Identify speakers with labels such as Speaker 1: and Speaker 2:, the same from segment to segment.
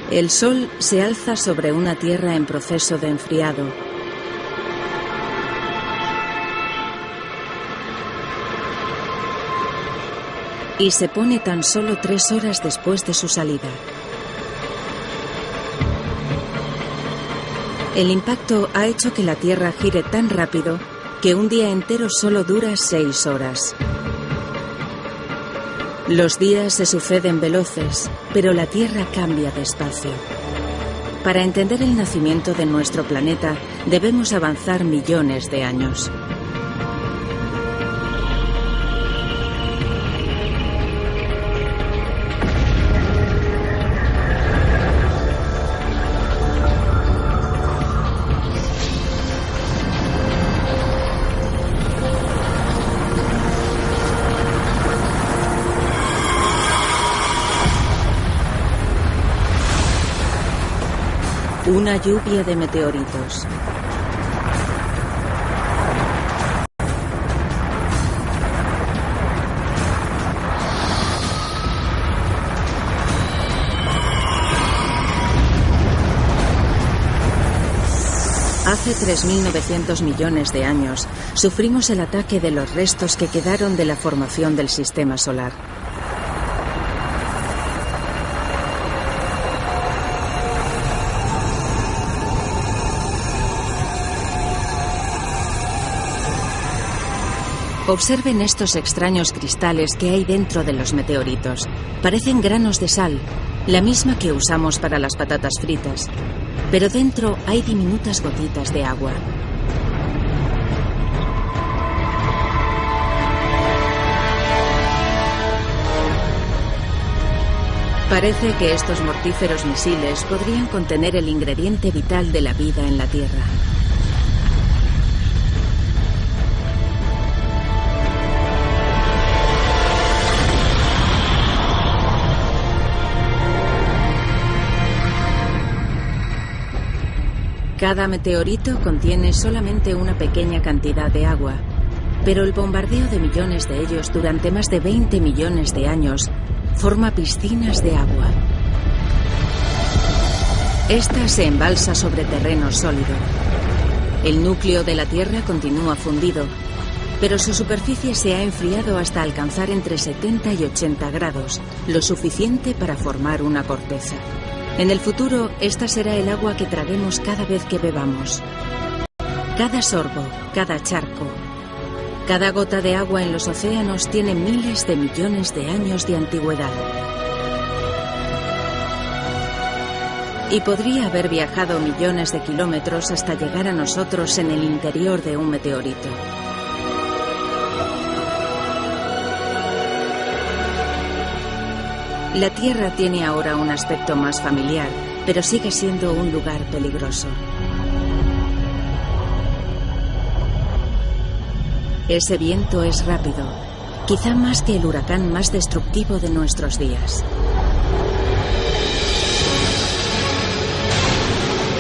Speaker 1: El Sol se alza sobre una Tierra en proceso de enfriado. Y se pone tan solo 3 horas después de su salida. El impacto ha hecho que la Tierra gire tan rápido que un día entero solo dura 6 horas. Los días se suceden veloces, pero la Tierra cambia despacio. Para entender el nacimiento de nuestro planeta, debemos avanzar millones de años. Una lluvia de meteoritos. Hace 3.900 millones de años sufrimos el ataque de los restos que quedaron de la formación del sistema solar. Observen estos extraños cristales que hay dentro de los meteoritos. Parecen granos de sal, la misma que usamos para las patatas fritas. Pero dentro hay diminutas gotitas de agua. Parece que estos mortíferos misiles podrían contener el ingrediente vital de la vida en la Tierra. Cada meteorito contiene solamente una pequeña cantidad de agua, pero el bombardeo de millones de ellos durante más de 20 millones de años forma piscinas de agua. Esta se embalsa sobre terreno sólido. El núcleo de la Tierra continúa fundido, pero su superficie se ha enfriado hasta alcanzar entre 70 y 80 grados, lo suficiente para formar una corteza. En el futuro, esta será el agua que traguemos cada vez que bebamos. Cada sorbo, cada charco, cada gota de agua en los océanos tiene miles de millones de años de antigüedad. Y podría haber viajado millones de kilómetros hasta llegar a nosotros en el interior de un meteorito. La Tierra tiene ahora un aspecto más familiar, pero sigue siendo un lugar peligroso. Ese viento es rápido, quizá más que el huracán más destructivo de nuestros días.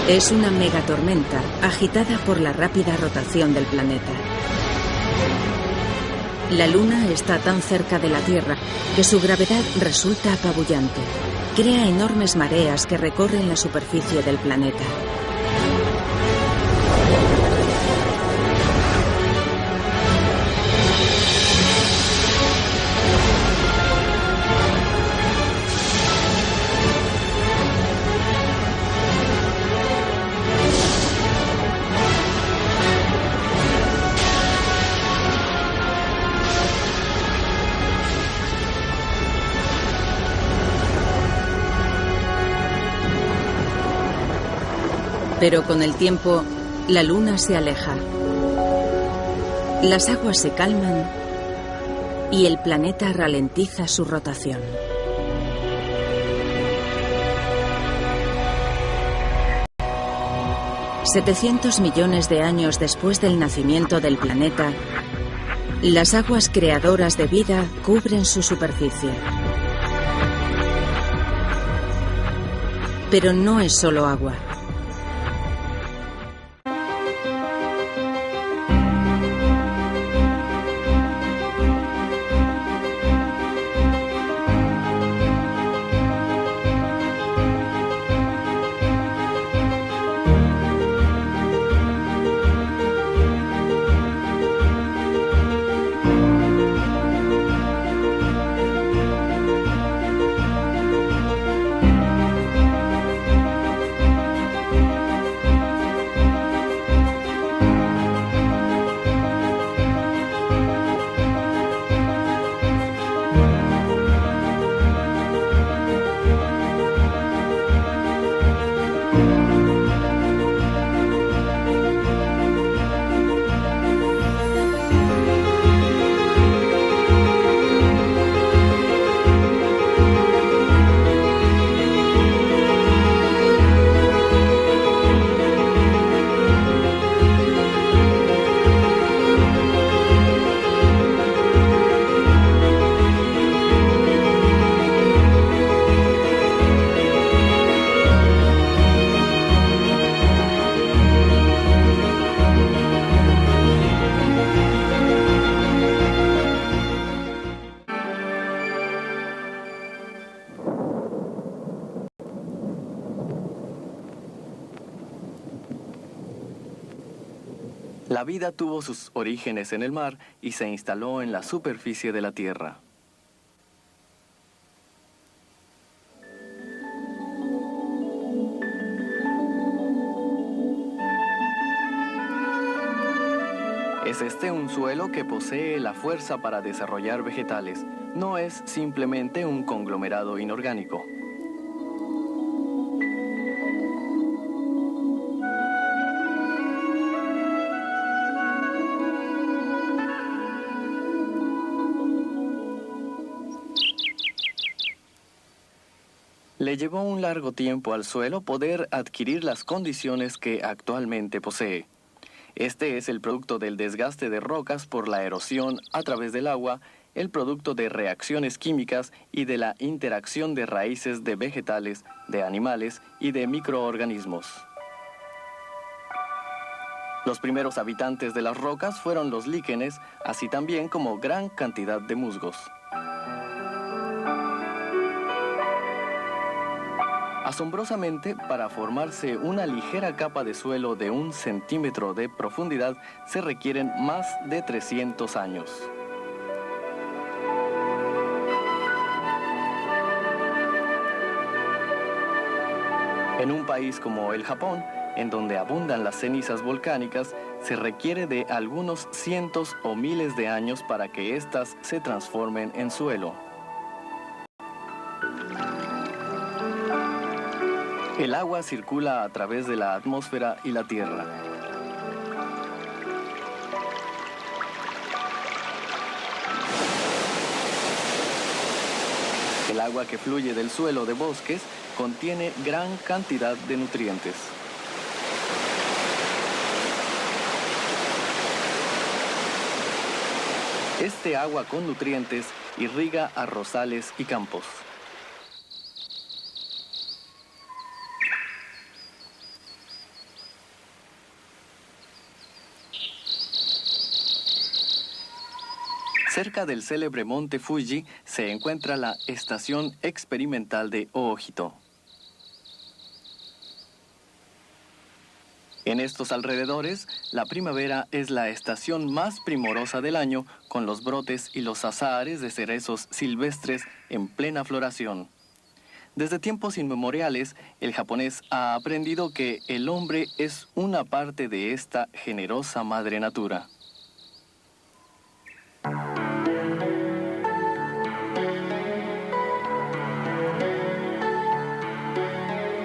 Speaker 1: Es una megatormenta agitada por la rápida rotación del planeta. La Luna está tan cerca de la Tierra que su gravedad resulta apabullante. Crea enormes mareas que recorren la superficie del planeta. Pero con el tiempo, la Luna se aleja. Las aguas se calman y el planeta ralentiza su rotación. $700 millones de años después del nacimiento del planeta, las aguas creadoras de vida cubren su superficie. Pero no es solo agua.
Speaker 2: La vida tuvo sus orígenes en el mar y se instaló en la superficie de la Tierra. Es este un suelo que posee la fuerza para desarrollar vegetales. No es simplemente un conglomerado inorgánico. Le llevó un largo tiempo al suelo poder adquirir las condiciones que actualmente posee. Este es el producto del desgaste de rocas por la erosión a través del agua, el producto de reacciones químicas y de la interacción de raíces de vegetales, de animales y de microorganismos. Los primeros habitantes de las rocas fueron los líquenes, así también como gran cantidad de musgos. Asombrosamente, para formarse una ligera capa de suelo de 1 centímetro de profundidad, se requieren más de 300 años. En un país como el Japón, en donde abundan las cenizas volcánicas, se requiere de algunos cientos o miles de años para que éstas se transformen en suelo. El agua circula a través de la atmósfera y la tierra. El agua que fluye del suelo de bosques contiene gran cantidad de nutrientes. Este agua con nutrientes irriga arrozales y campos. Cerca del célebre monte Fuji se encuentra la estación experimental de Ojito. En estos alrededores, la primavera es la estación más primorosa del año, con los brotes y los azahares de cerezos silvestres en plena floración. Desde tiempos inmemoriales, el japonés ha aprendido que el hombre es una parte de esta generosa madre natura.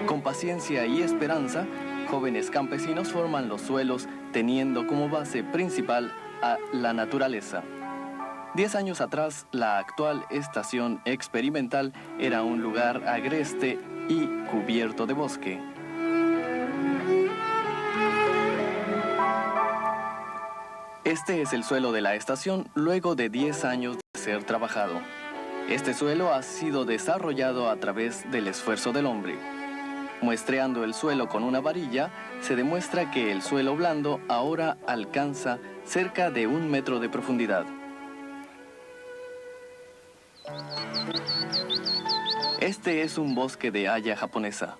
Speaker 2: Con paciencia y esperanza, jóvenes campesinos forman los suelos teniendo como base principal a la naturaleza. 10 años atrás, la actual estación experimental era un lugar agreste y cubierto de bosque. Este es el suelo de la estación luego de 10 años de ser trabajado. Este suelo ha sido desarrollado a través del esfuerzo del hombre. Muestreando el suelo con una varilla, se demuestra que el suelo blando ahora alcanza cerca de 1 metro de profundidad. Este es un bosque de haya japonesa.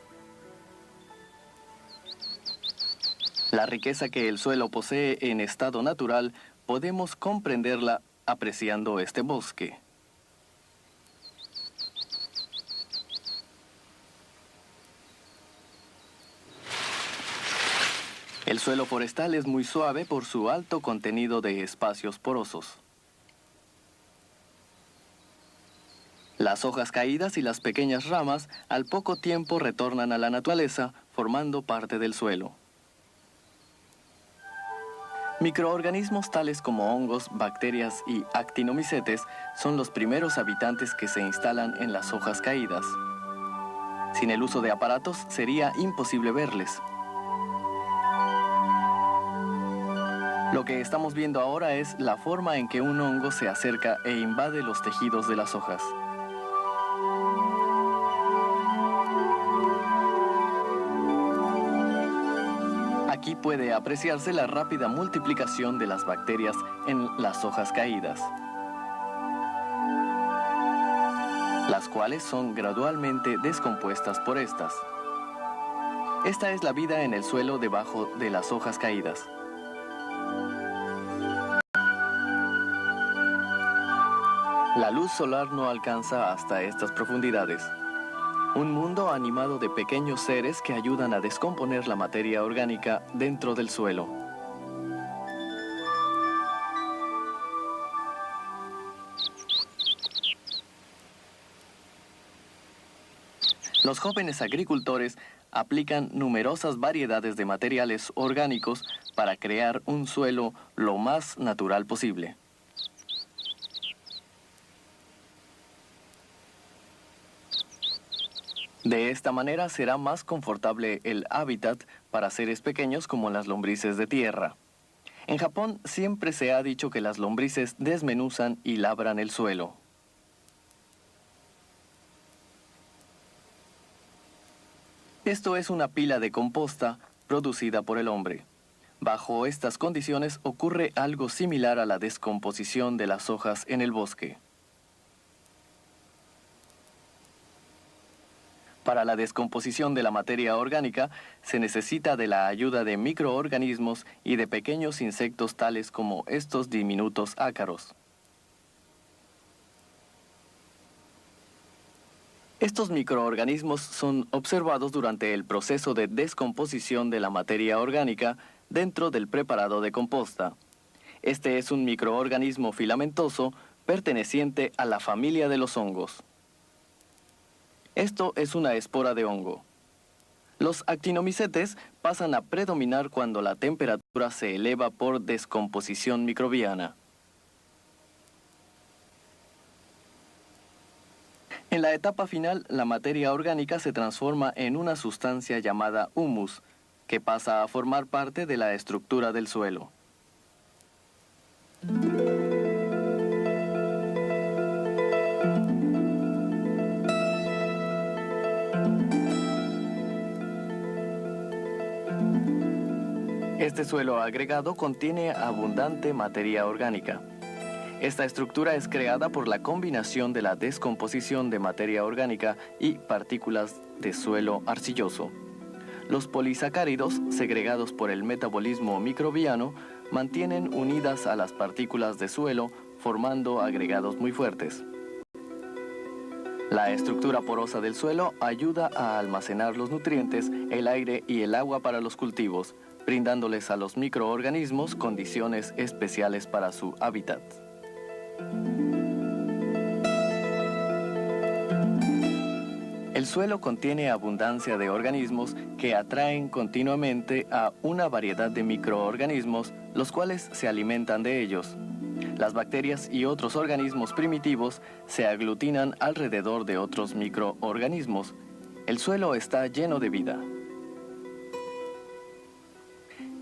Speaker 2: La riqueza que el suelo posee en estado natural, podemos comprenderla apreciando este bosque. El suelo forestal es muy suave por su alto contenido de espacios porosos. Las hojas caídas y las pequeñas ramas al poco tiempo retornan a la naturaleza, formando parte del suelo. Microorganismos tales como hongos, bacterias y actinomicetes son los primeros habitantes que se instalan en las hojas caídas. Sin el uso de aparatos sería imposible verles. Lo que estamos viendo ahora es la forma en que un hongo se acerca e invade los tejidos de las hojas. Aquí puede apreciarse la rápida multiplicación de las bacterias en las hojas caídas, las cuales son gradualmente descompuestas por estas. Esta es la vida en el suelo debajo de las hojas caídas. La luz solar no alcanza hasta estas profundidades. Un mundo animado de pequeños seres que ayudan a descomponer la materia orgánica dentro del suelo. Los jóvenes agricultores aplican numerosas variedades de materiales orgánicos para crear un suelo lo más natural posible. De esta manera será más confortable el hábitat para seres pequeños como las lombrices de tierra. En Japón siempre se ha dicho que las lombrices desmenuzan y labran el suelo. Esto es una pila de composta producida por el hombre. Bajo estas condiciones ocurre algo similar a la descomposición de las hojas en el bosque. Para la descomposición de la materia orgánica se necesita de la ayuda de microorganismos y de pequeños insectos tales como estos diminutos ácaros. Estos microorganismos son observados durante el proceso de descomposición de la materia orgánica dentro del preparado de composta. Este es un microorganismo filamentoso perteneciente a la familia de los hongos. Esto es una espora de hongo. Los actinomicetes pasan a predominar cuando la temperatura se eleva por descomposición microbiana. En la etapa final, la materia orgánica se transforma en una sustancia llamada humus, que pasa a formar parte de la estructura del suelo. Este suelo agregado contiene abundante materia orgánica. Esta estructura es creada por la combinación de la descomposición de materia orgánica y partículas de suelo arcilloso. Los polisacáridos, segregados por el metabolismo microbiano, mantienen unidas a las partículas de suelo, formando agregados muy fuertes. La estructura porosa del suelo ayuda a almacenar los nutrientes, el aire y el agua para los cultivos, brindándoles a los microorganismos condiciones especiales para su hábitat. El suelo contiene abundancia de organismos que atraen continuamente a una variedad de microorganismos, los cuales se alimentan de ellos. Las bacterias y otros organismos primitivos se aglutinan alrededor de otros microorganismos. El suelo está lleno de vida.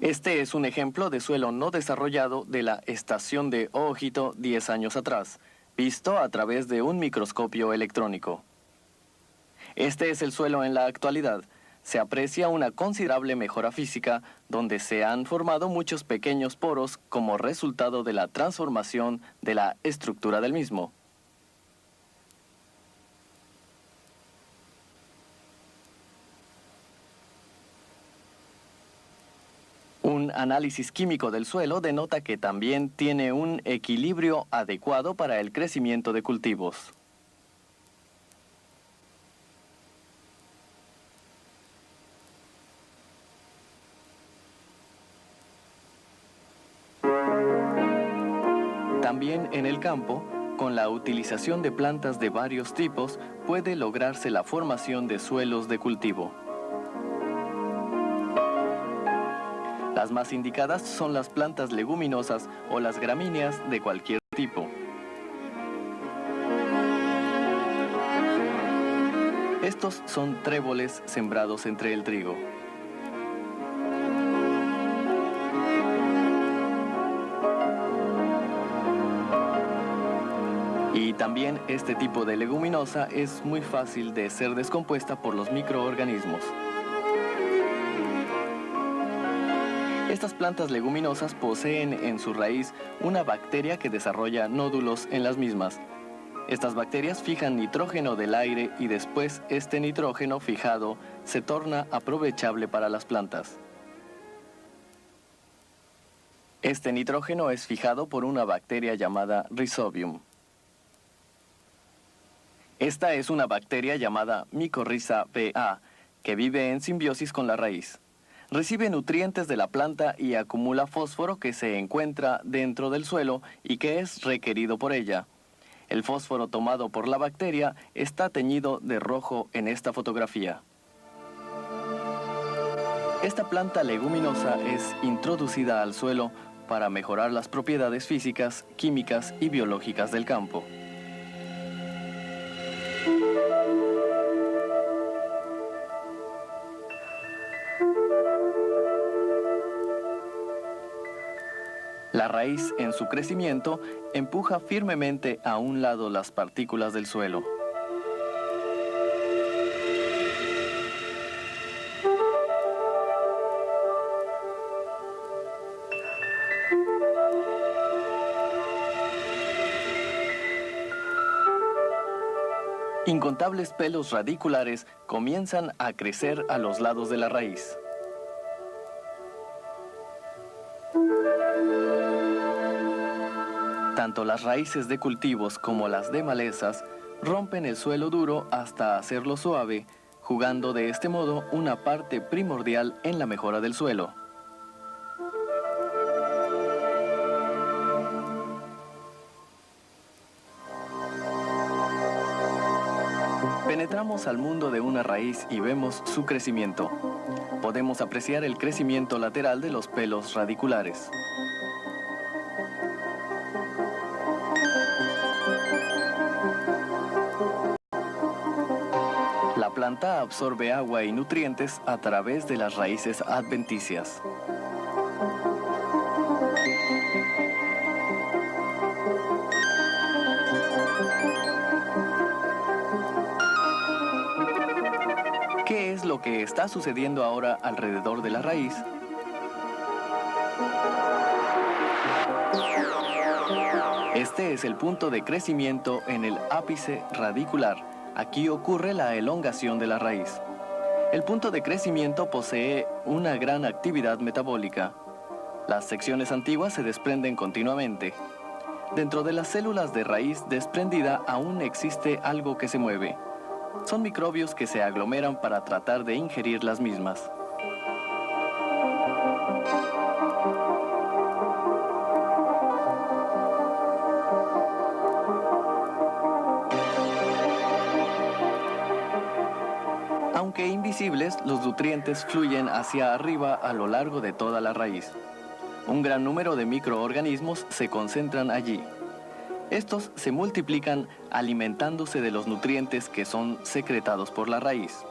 Speaker 2: Este es un ejemplo de suelo no desarrollado de la estación de Ojito 10 años atrás, visto a través de un microscopio electrónico. Este es el suelo en la actualidad. Se aprecia una considerable mejora física, donde se han formado muchos pequeños poros como resultado de la transformación de la estructura del mismo. Un análisis químico del suelo denota que también tiene un equilibrio adecuado para el crecimiento de cultivos. También en el campo, con la utilización de plantas de varios tipos, puede lograrse la formación de suelos de cultivo. Las más indicadas son las plantas leguminosas o las gramíneas de cualquier tipo. Estos son tréboles sembrados entre el trigo. Y también este tipo de leguminosa es muy fácil de ser descompuesta por los microorganismos. Estas plantas leguminosas poseen en su raíz una bacteria que desarrolla nódulos en las mismas. Estas bacterias fijan nitrógeno del aire y después este nitrógeno fijado se torna aprovechable para las plantas. Este nitrógeno es fijado por una bacteria llamada Rhizobium. Esta es una bacteria llamada Mycorrhiza BA, que vive en simbiosis con la raíz. Recibe nutrientes de la planta y acumula fósforo que se encuentra dentro del suelo y que es requerido por ella. El fósforo tomado por la bacteria está teñido de rojo en esta fotografía. Esta planta leguminosa es introducida al suelo para mejorar las propiedades físicas, químicas y biológicas del campo. La raíz, en su crecimiento, empuja firmemente a un lado las partículas del suelo. Incontables pelos radiculares comienzan a crecer a los lados de la raíz. Tanto las raíces de cultivos como las de malezas rompen el suelo duro hasta hacerlo suave, jugando de este modo una parte primordial en la mejora del suelo. Penetramos al mundo de una raíz y vemos su crecimiento. Podemos apreciar el crecimiento lateral de los pelos radiculares. La planta absorbe agua y nutrientes a través de las raíces adventicias. ¿Qué es lo que está sucediendo ahora alrededor de la raíz? Este es el punto de crecimiento en el ápice radicular. Aquí ocurre la elongación de la raíz. El punto de crecimiento posee una gran actividad metabólica. Las secciones antiguas se desprenden continuamente. Dentro de las células de raíz desprendida aún existe algo que se mueve. Son microbios que se aglomeran para tratar de ingerir las mismas. Aunque invisibles, los nutrientes fluyen hacia arriba a lo largo de toda la raíz. Un gran número de microorganismos se concentran allí. Estos se multiplican alimentándose de los nutrientes que son secretados por la raíz.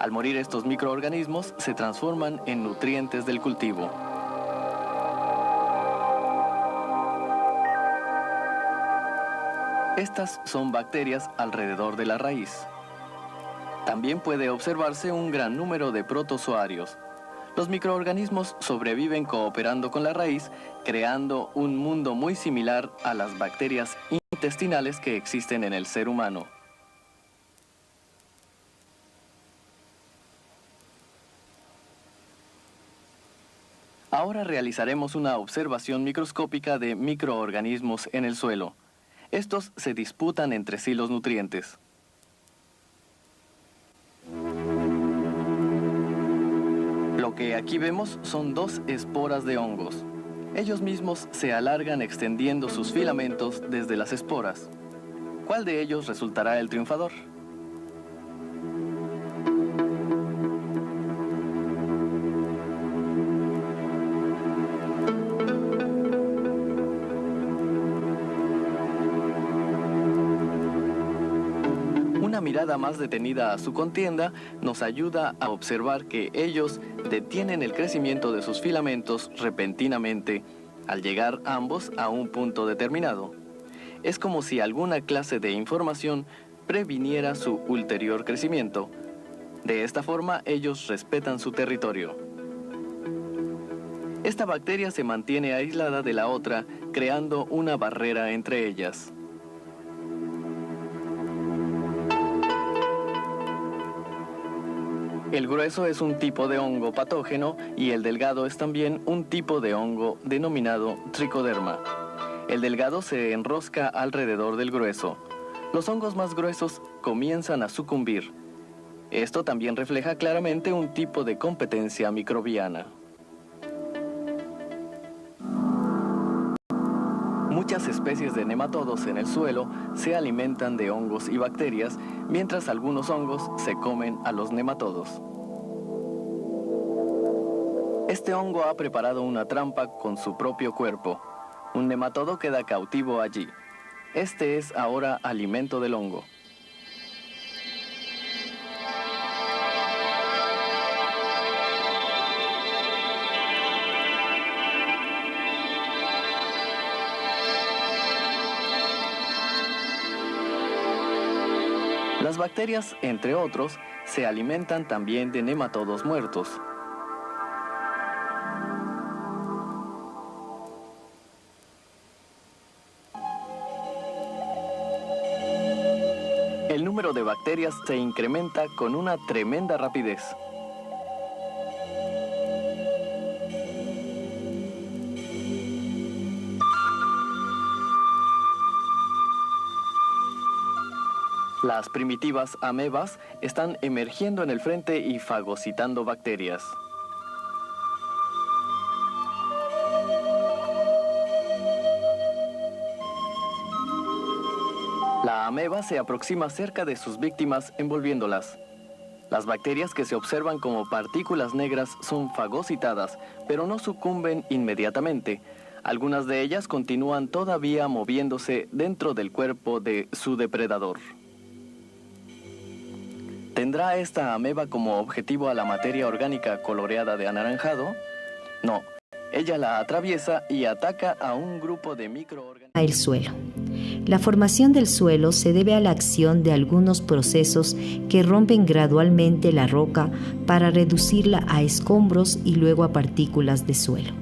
Speaker 2: Al morir estos microorganismos, se transforman en nutrientes del cultivo. Estas son bacterias alrededor de la raíz. También puede observarse un gran número de protozoarios. Los microorganismos sobreviven cooperando con la raíz, creando un mundo muy similar a las bacterias intestinales que existen en el ser humano. Ahora realizaremos una observación microscópica de microorganismos en el suelo. Estos se disputan entre sí los nutrientes. Lo que aquí vemos son dos esporas de hongos. Ellos mismos se alargan extendiendo sus filamentos desde las esporas. ¿Cuál de ellos resultará el triunfador? Una mirada más detenida a su contienda nos ayuda a observar que ellos detienen el crecimiento de sus filamentos repentinamente al llegar ambos a un punto determinado. Es como si alguna clase de información previniera su ulterior crecimiento. De esta forma, ellos respetan su territorio. Esta bacteria se mantiene aislada de la otra, creando una barrera entre ellas. El grueso es un tipo de hongo patógeno y el delgado es también un tipo de hongo denominado tricoderma. El delgado se enrosca alrededor del grueso. los hongos más gruesos comienzan a sucumbir. Esto también refleja claramente un tipo de competencia microbiana. Muchas especies de nematodos en el suelo se alimentan de hongos y bacterias, mientras algunos hongos se comen a los nematodos. Este hongo ha preparado una trampa con su propio cuerpo. Un nematodo queda cautivo allí. Este es ahora alimento del hongo. Las bacterias, entre otros, se alimentan también de nematodos muertos. El número de bacterias se incrementa con una tremenda rapidez. Las primitivas amebas están emergiendo en el frente y fagocitando bacterias. La ameba se aproxima cerca de sus víctimas envolviéndolas. Las bacterias que se observan como partículas negras son fagocitadas, pero no sucumben inmediatamente. Algunas de ellas continúan todavía moviéndose dentro del cuerpo de su depredador. ¿Tendrá esta ameba como objetivo a la materia orgánica coloreada de anaranjado? No, ella la atraviesa y ataca a un grupo de microorganismos.
Speaker 3: El suelo. La formación del suelo se debe a la acción de algunos procesos que rompen gradualmente la roca para reducirla a escombros y luego a partículas de suelo.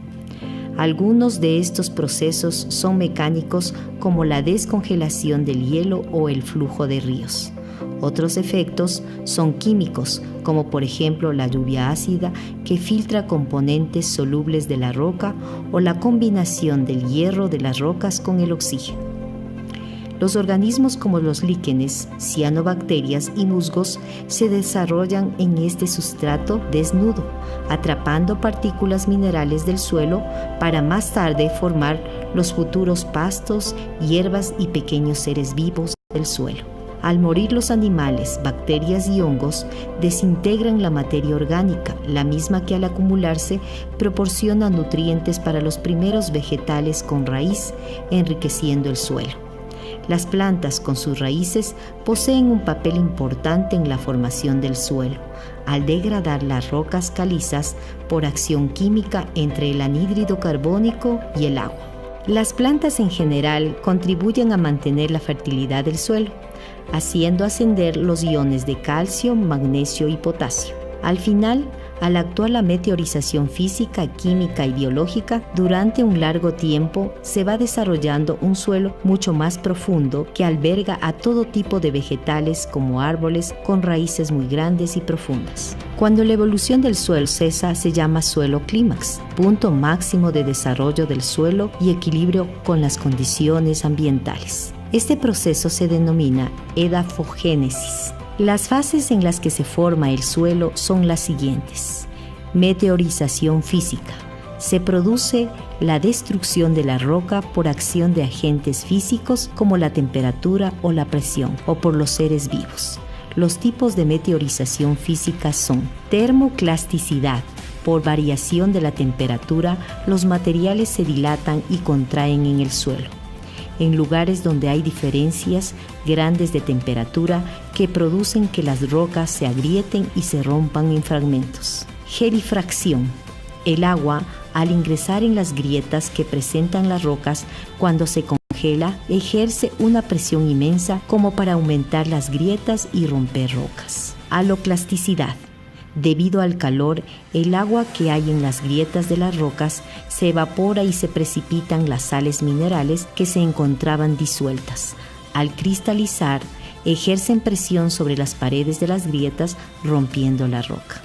Speaker 3: Algunos de estos procesos son mecánicos, como la descongelación del hielo o el flujo de ríos. Otros efectos son químicos, como por ejemplo la lluvia ácida que filtra componentes solubles de la roca o la combinación del hierro de las rocas con el oxígeno. Los organismos como los líquenes, cianobacterias y musgos se desarrollan en este sustrato desnudo, atrapando partículas minerales del suelo para más tarde formar los futuros pastos, hierbas y pequeños seres vivos del suelo. Al morir los animales, bacterias y hongos desintegran la materia orgánica, la misma que al acumularse proporciona nutrientes para los primeros vegetales con raíz, enriqueciendo el suelo. Las plantas con sus raíces poseen un papel importante en la formación del suelo, al degradar las rocas calizas por acción química entre el anhídrido carbónico y el agua. Las plantas en general contribuyen a mantener la fertilidad del suelo, haciendo ascender los iones de calcio, magnesio y potasio. Al final, al actuar la meteorización física, química y biológica, durante un largo tiempo se va desarrollando un suelo mucho más profundo que alberga a todo tipo de vegetales como árboles con raíces muy grandes y profundas. Cuando la evolución del suelo cesa, se llama suelo clímax, punto máximo de desarrollo del suelo y equilibrio con las condiciones ambientales. Este proceso se denomina edafogénesis. Las fases en las que se forma el suelo son las siguientes. Meteorización física. Se produce la destrucción de la roca por acción de agentes físicos como la temperatura o la presión, o por los seres vivos. Los tipos de meteorización física son termoclasticidad. Por variación de la temperatura, los materiales se dilatan y contraen en el suelo. En lugares donde hay diferencias grandes de temperatura que producen que las rocas se agrieten y se rompan en fragmentos. Gelifracción. El agua, al ingresar en las grietas que presentan las rocas cuando se congela, ejerce una presión inmensa como para aumentar las grietas y romper rocas. Haloclasticidad. Debido al calor, el agua que hay en las grietas de las rocas se evapora y se precipitan las sales minerales que se encontraban disueltas. Al cristalizar, ejercen presión sobre las paredes de las grietas, rompiendo la roca.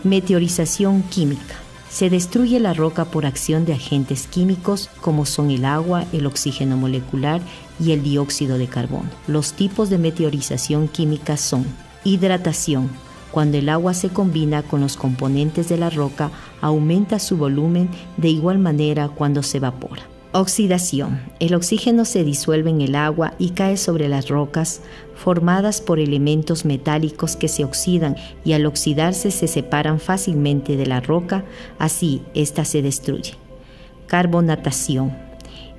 Speaker 3: Meteorización química. Se destruye la roca por acción de agentes químicos como son el agua, el oxígeno molecular y el dióxido de carbono. Los tipos de meteorización química son hidratación. Cuando el agua se combina con los componentes de la roca, aumenta su volumen de igual manera cuando se evapora. Oxidación. El oxígeno se disuelve en el agua y cae sobre las rocas formadas por elementos metálicos que se oxidan y al oxidarse se separan fácilmente de la roca, así ésta se destruye. Carbonatación.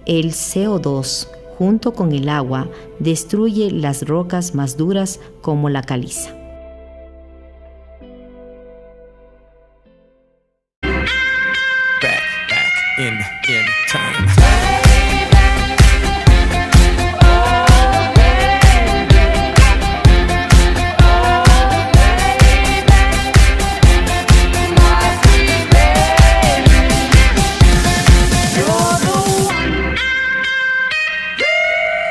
Speaker 3: El CO2 junto con el agua destruye las rocas más duras como la caliza.
Speaker 4: In time.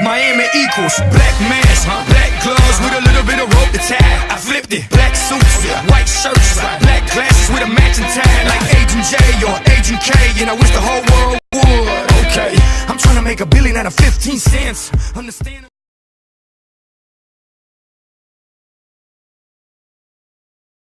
Speaker 5: Miami equals black mask, black gloves with a little bit of rope to tie. I flipped it, black suits, white shirts, black glasses with a matching tie, like Agent J or Agent K, and I wish the whole world would. Okay, I'm trying to make $1 billion out of 15 cents. Understand?